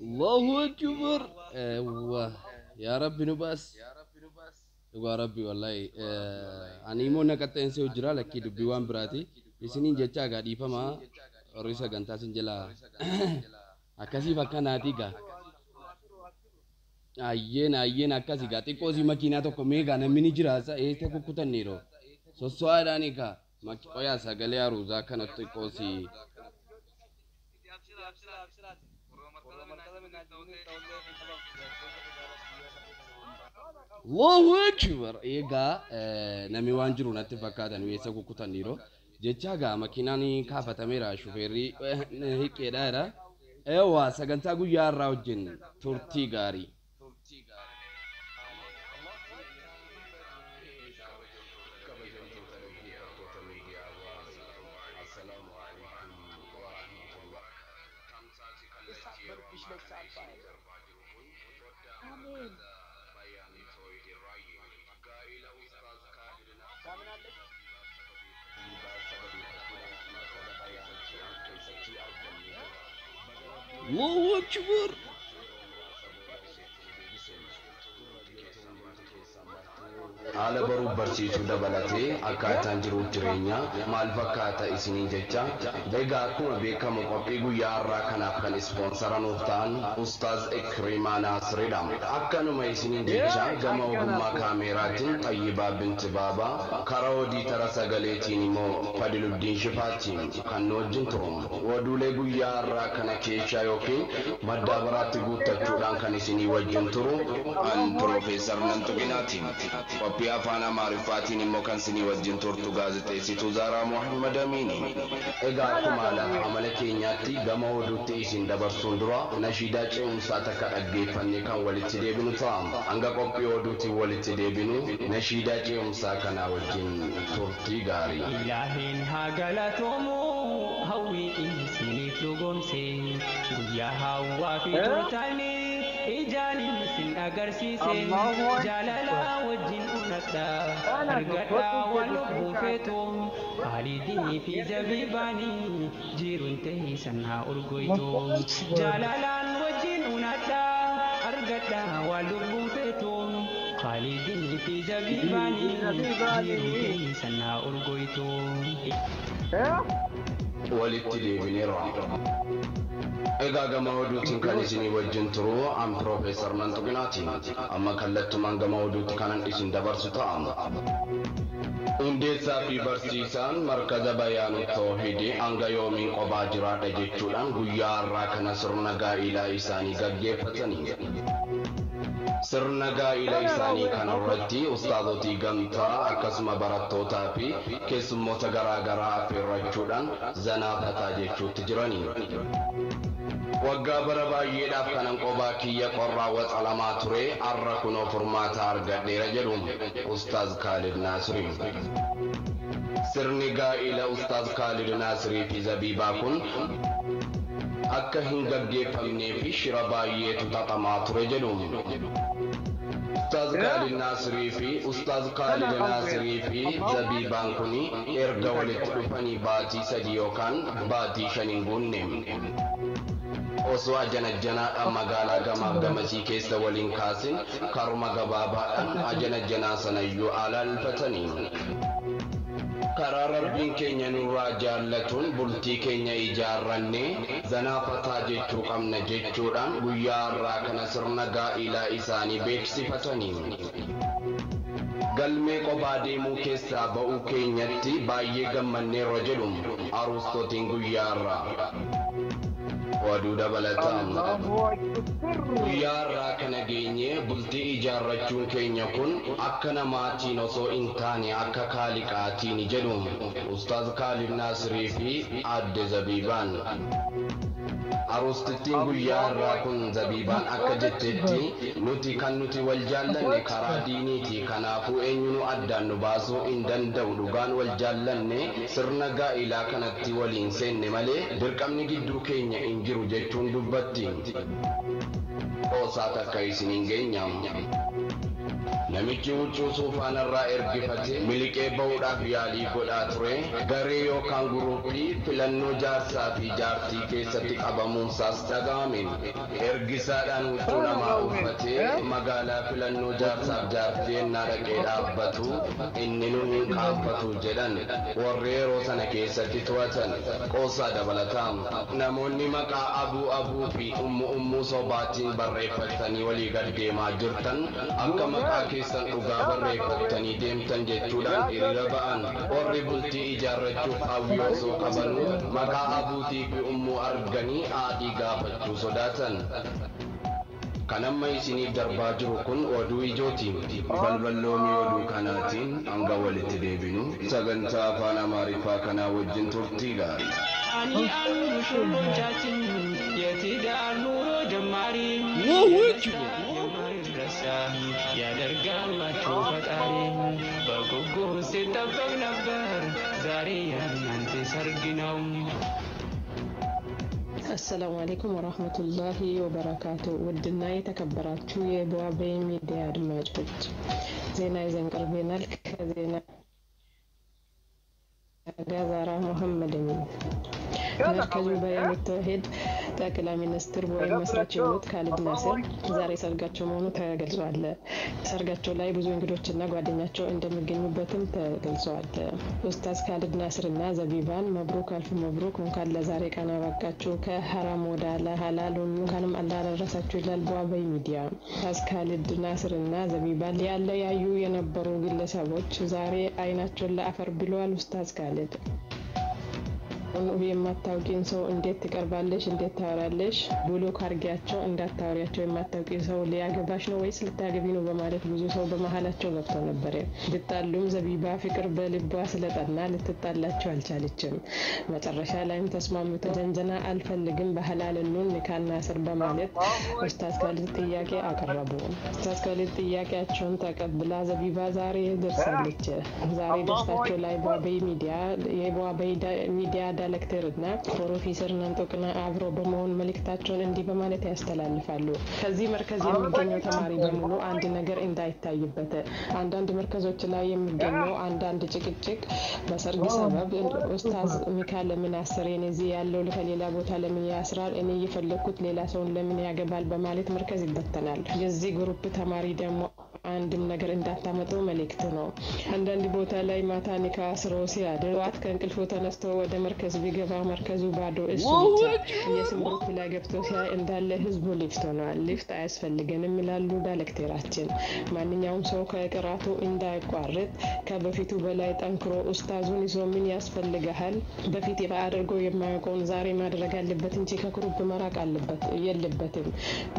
الله أكبر يا رب نباس يا ربي والله أنا يمونا كتير إنسى وجرا لكن دبيوان براتي إسنين جتة قاعد فما رئيس جنتا سنجلا أكاسي فكان هاتيكا ayyen akkasi ga xiqqoosi makiinaa tokko meeqa namni jiraasa eete kukkutaniiro sosso'aadhaan egaa oyaa sagalee aruuzaa kana xiqqoosi Allahu Akbar egaa namni waan jiru natti fakkaatan weessa kukkutaniiro jecha gaa makiinaan kaafatameera shufeerri hiqqeedhaadha eewwa sagantaa guyyaa irraa wajjin turtii gaarii الله أكبر haala baruu barsiisuu dabalatee akkaataan jiruuf jireenya maal fakkaata isinii jecha egaa akkuma beekamu qophii guyyaa har'aa kanaaf kan ispoonsara nuuf ta'an Ustaaz Ikrimaa Naasiridha. Akkanuma isinii jecha gama ogummaa kaameeraatiin Tayyibaa Binti Baabaa karaa odiitara sagaleetiin immoo Fadiluddiin Shifaatiin kan nu wajjin turu. Oduulee guyyaa har'aa kana keessaa yookiin madda biraatti guuttachuudhaan kan isinii wajjin turu an Piroofeesar Nantuqinaatiin. Qophii afaan Amaariffaatiin immoo kan isinii wajjin turtu gaazexeessituu Zaaraa Muhammad Amiini. Egaa akkuma amala keenyaatti gama oduutti isin dabarsuun dura nashiidaa ce'umsaa takka dhaggeeffannee kan walitti deebinu ta'a. Hanga qophii oduutiin walitti deebinu nashiidaa ce'umsaa kanaa wajjin turtii gaarii. Ilaahiin haa galatoomuu hawwii isiniif dhugoomse guyyaa hawwaa fi turtanii ijaanin isin agarsiise jaalala wajjin unadha argadha waan lubbuu feetuun khaalidii fi zabiibaanii jiruun ta'e sanaa urgoytu jaalalaan wajjin unadha argadha waan lubbuu feetuun khaalidii fi zabiibaanii jiruun ta'e sanaa urgoytu walitti deebineera. Egaa gama oduutiin kan isinii wajjin turu an Piroofeesar Nantuqinaatiin amma kallattumaan gama oduutti kanan isin dabarsu ta'a. Hundeessaa fi barsiisaan markaza bayaanu toohidii hanga yoomiin qophaa jiraadha jechuudhaan guyyaa har'aa kana sirna gaa'ilaa isaanii gaggeeffatanii. Sirna gaa'ila isaanii kanarratti ustaazotii gamtaa akkasuma barattootaa fi keessummoota garaa garaa affeerrachuudhaan zanaafataa jechuutti jiranii. Waggaa bara baay'eedhaaf kanan qophaa kiyya qorraa waxalamaa ture har'a kunoo furmaata argadheera jedhu Ustaaz Kaalid Naasirii. Sirni gaa'ila Ustaaz Kaalid Naasirii fi Zabiibaa kun akka hin gaggeeffamnee fi shira baay'eetu xaxamaa ture jedhu. Ustaaz Kaalid Naasirii fi Zabiibaan kun erga walitti dhufanii baatii 3 yookaan baatii 5 hin guunne. Osoo ajanajjanaadhaan magaalaa gamaaf gamasii keessa waliin kaasin karuma gabaabaadhaan ajanajjanaa sanayyuu alaalfatanii. Karaa rabbiin keenya nurraa jaallatuun bultii keenya ijaarrannee zanaafataa jechuu qabna jechuudhaan guyyaa har'aa kana sirna gaa'ilaa isaanii beeksifatanii. Galmee qophaa deemuu keessaa ba'uu keenyatti baay'ee gammanneerra jedhu aruustootiin guyyaa har'aa. Waduu dabalataan guyyaa har'aa kana geenye bultii ijaarrachuun keenya kun akka namaatiin osoo hin taane akka kaaliqaatiin jedhu Ustaaz Kaalid Naasirii fi Aadde Zabiibaan. Aruustittiin guyyaa har'aa kun Zabiibaan akka jettetti nuti kan nuti wal jaallanne karaa diiniiti kanaafuu eenyunu addaan nu baasuu hin danda'u dhugaan wal jaallanne sirna gaa'ilaa kanatti waliin seenne malee dirqamni gidduu keenya hin jiru jechuun dubbatti. Qoosaa takka isin hin geenyam. namichi huccuu suufaanarraa ergifate miliqee ba'uudhaaf yaalii godhaa ture garee yookaan guruupii filannoo jaarsaa fi jaartii keessatti qabamuunsaas dhaga'ame ergisaadhaan huccuu namaa uffatee magaalaa filannoo jaarsaaf jaartii ennaa dhaqee dhaabbatu inni nu hin qaanfatu jedhan warri yeroo sana keessatti to'atan qoosaa dabalataa namoonni maqaa abuu fi ummuu sobaatiin barreeffatanii walii gad deemaa jirtan akka maqaa keessan dhugaa barreeffatanii deemtan jechuudhaan hiriira ba'an warri bultii ijaarrachuuf hawwii osoo qaban maqaa abuutii fi ummuu arganii haadhii gaafachuu sodaatan. kanamma isiniif darbaa jiru kun oduu ijootiin balballoomii oduu kanaatiin hanga walitti deebinu sagantaa afaan amaariffaa kanaa wajjin turtii gaarii. ani shurruuchaatiin yetiidhaan nuuroo jammarii yadargammachuu faxaarii bagoggoo sittaffaq nabbar zaarii yaannante sarginaw. السلام عليكم ورحمة الله وبركاته. ودنا يتكبراتشو يبوابي ميديا دماجوج زينا يزن قربينا لك زينا غازارة محمد مركز بيان التوحيد تاكلا ሚኒስትር ወይም መስራች የሆኑት ካሊድ ናስር ዛሬ ሰርጋቸው መሆኑ ተገልጿል። ሰርጋቸው ላይ ብዙ እንግዶችና ጓደኛቸው እንደሚገኙበትም ተገልጿል። ኡስታዝ ካሊድ ናስርና ዘቢባን መብሩክ አልፍ መብሩክ እንኳን ለዛሬ ቀን አበቃችሁ ከሐራም ወደ ሐላል እንኳንም አላህ አደረሳችሁ ይላል በዋበይ ሚዲያ። ኡስታዝ ካሊድ ናስርና ዘቢባን ያለያዩ የነበሩ ግለሰቦች ዛሬ አይናቸውን ለአፈር ብለዋል። ኡስታዝ ካሊድ የማታውቂን ሰው እንዴት ትቀርባለሽ እንዴት ታወራለሽ ብሎ ካርጊያቸው እንዳታወሪያቸው የማታውቂን ሰው ሊያገባሽ ነው ወይስ ልታገቢ ነው በማለት ብዙ ሰው በመሃላቸው ገብቶ ነበር። ብታሉም ዘቢባ ፍቅር በልቧ ስለጠና ልትጣላቸው አልቻለችም። መጨረሻ ላይም ተስማሙ ተጀንጀና አልፈልግም በሐላል ነው ንካና ስር በማለት ኡስታዝ ካሊድ ጥያቄ አቀረቡ። ኡስታዝ ካሊድ ጥያቄያቸውን ተቀብላ ዘቢባ ዛሬ ደርሳለች። ዛሬ ደስታቸው ላይ በዋበይ ሚዲያ ዳይሬክተርና ፕሮፌሰር ናንጦቅና አብሮ በመሆን መልእክታቸውን እንዲህ በማለት ያስተላልፋሉ። ከዚህ መርከዝ የሚገኘው ተማሪ በሙሉ አንድ ነገር እንዳይታይበት አንዳንድ መርከዞች ላይ የሚገኘው አንዳንድ ጭቅጭቅ በሰርግ ሰበብ ኡስታዝ ሚካኤል ለምን አሰረኝ እዚህ ያለው ለሌላ ቦታ ለምን ያስራል እኔ እየፈለኩት ሌላ ሰው ለምን ያገባል በማለት መርከዝ ይበተናል። የዚህ ግሩፕ ተማሪ ደግሞ አንድም ነገር እንዳታመጡ መልእክት ነው። አንዳንድ ቦታ ላይ ማታ ኒካ አስሮ ሲያድር ዋት ከእንቅልፉ ተነስቶ ወደ መርከዝ ቢገባ መርከዙ ባዶ እሱ የስምሩት ላይ ገብቶ ሲያይ እንዳለ ህዝቡ ሊፍት ሆኗል። ሊፍት አያስፈልገንም ይላሉ ዳይሬክተራችን። ማንኛውም ሰው ከቅራቱ እንዳይቋረጥ ከበፊቱ በላይ ጠንክሮ ኡስታዙን ይዞ ምን ያስፈልጋል በፊት አድርጎ የማያውቀውን ዛሬ ማድረግ አለበት እንጂ ከግሩፕ መራቅ አለበት የለበትም።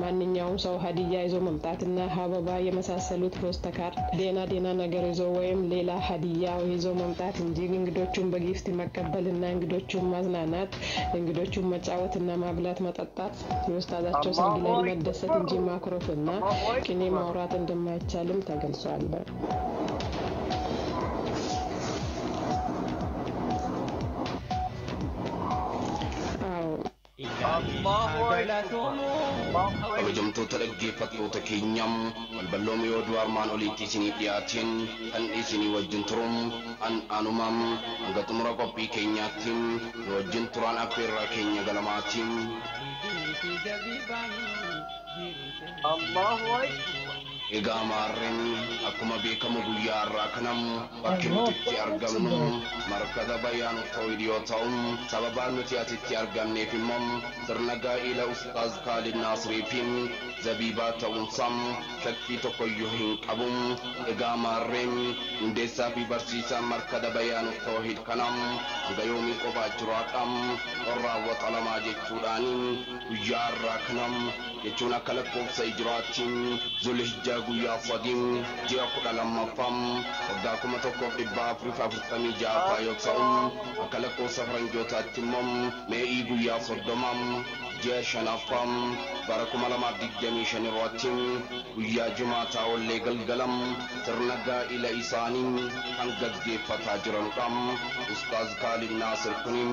ማንኛውም ሰው ሀዲያ ይዞ መምጣትና ሀበባ የመሳሰሉት ፖስተካርድ ዴና ነገር ይዞ ወይም ሌላ ሀዲያ ይዞ መምጣት እንጂ እንግዶቹን በጊፍት መቀበልና እንግዶቹን ማዝናናት እንግዶቹን መጫወትና ማብላት መጠጣት የኡስታዛቸው ሰርግ ላይ መደሰት እንጂ ማክሮፍና ቅኔ ማውራት እንደማይቻልም ተገልጿል። kabajamtoota dhaggeeffattoota keenyam balballoomii oduu armaan oliitti isinii dhiyaatiin kan isinii wajjin turum anumam hanga xumura qophii keenyaattiin nu wajjin turaan affeerraa keenya galamaatiin. Egaa maarreen akkuma beekamu guyyaa har'aa kanam bakki nuti itti argamnu markada bayaan ta'uu yoo ta'u sababaan nuti asitti argamneef immoo sirna gaa'ila Ustaaz Kaalid Naasiriitiin zabiibaa ta'uunsam shakkii tokkoyyuu hin qabu. Egaa maarreen hundeessaa fi barsiisaan markada bayaan ta'uu kanam hanga yoomii qophaa jiraadham raawwata lamaa jechuudhaan guyyaa har'aa kanam jechuun akka lakkoofsa hijraatiin Zulhijjaa guyyaa sadiin ji'a 12ffam waggaa 1446 yoo ta'u akka lakkoofsa faranjootaatti immoo Mee'ii guyyaa 30 ji'a 5ffam bara 2025 irratti guyyaa Jumaataa ollee galgalam sirna gaa'ila isaanii kan gaggeeffataa jiranidha. Ustaaz Kaalid Naasir kunin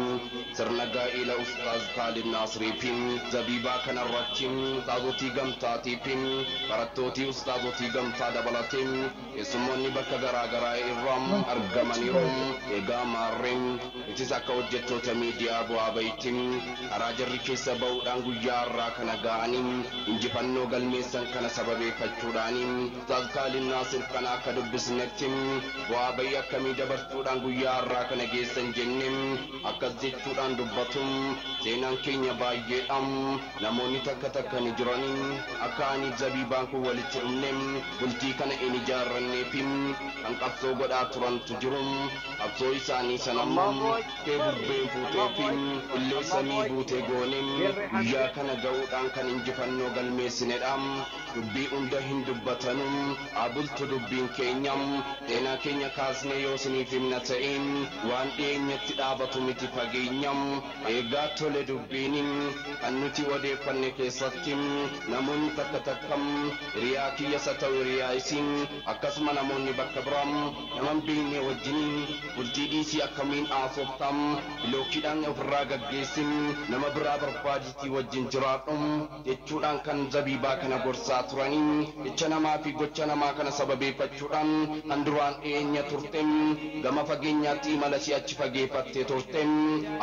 sirna gaa'ila Ustaaz Kaalid Naasiriitiin zabiibaa kanarratti Ustaazotii gamtaatiin barattooti ustaazotii gamtaa dabalatiin keessummoonni bakka garaagaraa irraa argamaniiru egaa maarreen itis akka hojjettoota miidiyaa bu'aa bayitiin karaa jarri keessa ba'uudhaan guyyaa irraa kana ga'anii injifannoo galmeessan kana sababeeffachuudhaan Ustaaz Kaalid Naasir kana akka dubbisnetti bu'aa bayii akkamii dabarsuudhaan guyyaa irraa kana geessan jennee akkas jechuudhaan dubbatu seenaan keenya baay'eedha namoonni takka ni jiranii akka ani zabiibaan kun walitti dhumne bultii kana in ijaarranneef kan qabsoo godhaa turantu jiru qabsoo isaanii sanammoo kee bubbeen fuuteef illee samii buutee goone guyyaa kana ga'uudhaan kan injifannoo galmeessinedha dubbii hunda hin dubbatanu abultu dubbiin keenya seenaa keenya kaasnee yoo siniif himna ta'in waan dhiyeenyatti dhaabatu miti fageenya eegaa tole dubbiin kan nuti odeeffanne keessatti namoonni takka hiriyaa kiyyasa ta'u hiriyaa isin akkasuma namoonni bakka biraa naman beekne wajjin bultii dhiisii akkamiin haasoftam bilookiidhaan ofirraa gaggeessin nama biraa barbaajitii wajjin jiraadhu jechuudhaan kan zabiibaa kana gorsaa turanii jecha namaa fi gocha namaa kana sababeeffachuudhaan kan duraan dhiyeenya turte gama fageenyaatti imala si'achi fageeffattee turte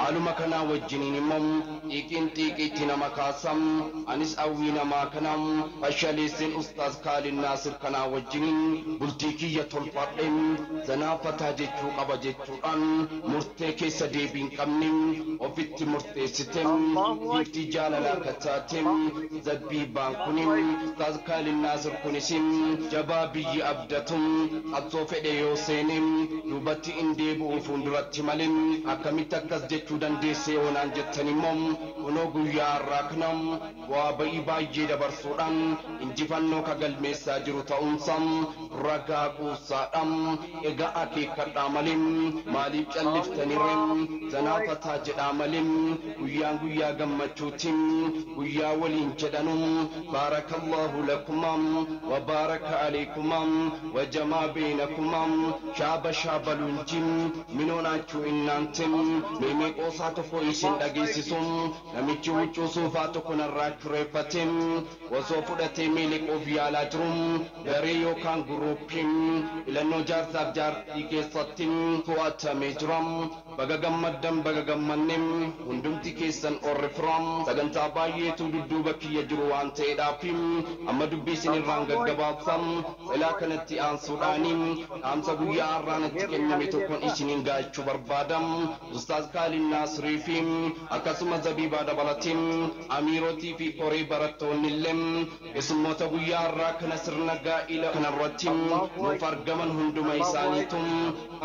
haaluma kanaa wajjiniin immoo xiiqiitti nama kaasam anis hawwii namaa kana fashaleessin Ustaaz Kaalid Naasir kana wajjiniin bultii kiyya tolfadhe zanaafataa jechuu qaba jechuudhaan murtee keessa deebiin qabne ofitti murteessite bifti jaalalaa kataate zabiibaan kun Ustaaz Kaalid Naasir kunis jabaa biyyi abdatu qabsoo fedhe yoo seene duubatti hin deebi'u fuulduratti malee akkamitti akkas jechuu dandeesse yoonaan jettan immoo kunoo guyyaa irraa kana waa baay'ee dabarsuudhaan injifannoo kagalmeessaa jiru ta'uunsa ragaa quusaadhaan egaa akeekkadhaa malee maaliif calliftaniirre zanaafataa jedhaa malee guyyaa gammachuutiin guyyaa waliin jedhanu baarakallahu lakuma wa baaraka alaykum wa jamaa bainakum shaabaluunjin minoonaachuu innaantem meemee qoosaa tokko isin dhageessisuun namichi huccuu suufaa tokko narraa kireeffatem osoo fudhatee miiliquuf yaalaa jiru daree yookaan guruupiin filannoo jaarsaaf jaartii keessatti to'atamee jira baga gammaddan baga gammannem hundumti keessan orri firam sagantaa baay'eetu dudduuba kiyya jiru waan ta'eedhaaf amma dubbii isinirraan gaggabaabsam ilaa kanatti aansuudhaaniin dhaamsa guyyaa har'aanatti kenname tokkoon isiniin gaachuu barbaadam Ustaaz Kaalid Naasirii fi akkasuma zabiibaa dabalatiin amiirootii fi koree barattoonni illee keessummoota guyyaa har'aa kana sirna gaa'ila kanarratti nuuf argaman hunduma isaaniitu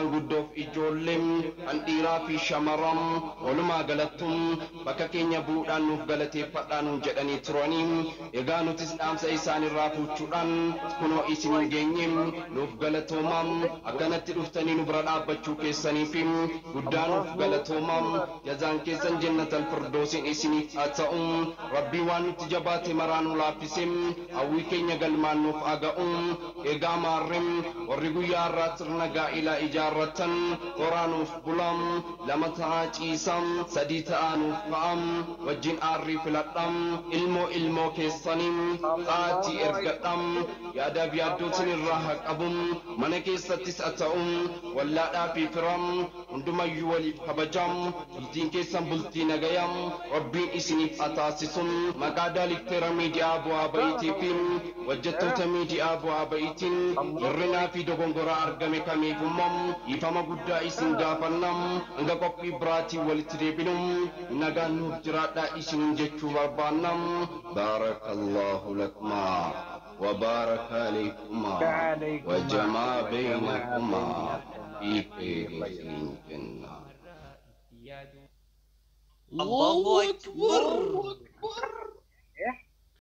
anguddoof ijoolleen kan dhiiraa fi shamaran walumaa galattuun bakka keenya bu'uudhaan nuuf galateeffadhaan jedhanii turanii egaa nutis dhaamsa isaanirraa fuuchuudhaan kunoo isin geenye nuuf galatoomaa akkanatti dhuftanii nu bira dhaabbachuu keessaniif guddaa nuuf galatoomaa jazaan keessan jannatal firdoosin isiniif haa ta'u rabbii waan nutti jabaate maraanuu laaffise hawwii keenya galmaan nuuf aga'u egaa maarrem warri guyyaa irraa sirna gaa'ilaa ijaarratan qoraanuuf bulam lama ta'aa ciisam sadii ta'aa nuuf ka'am wajjin aarrii filadham ilmoo keessanii xaatii ergadham yaadaaf yaaddootin irraa haqabum mana keessattis haa ta'u wallaadhaa fi firam hundumayyuu waliif kabajam bultiin keessan bultii nagayam rabbiin isiniif haa taasisun maqaa daaliktera miidiyaa bu'aa ba'iitii fi hojjettoota miidiyaa bu'aa ba'iitiin hirrinaa fi dogongoraa argame kamiifummoo ifama guddaa isin gaafannam hanga qophii biraatiin walitti deebinum nagaan nuuf jiraadhaa isiniin jechuu barbaannam baarakallahu lakuma وبارك عليكما وجمع بينكما في خير الجنة. الله أكبر.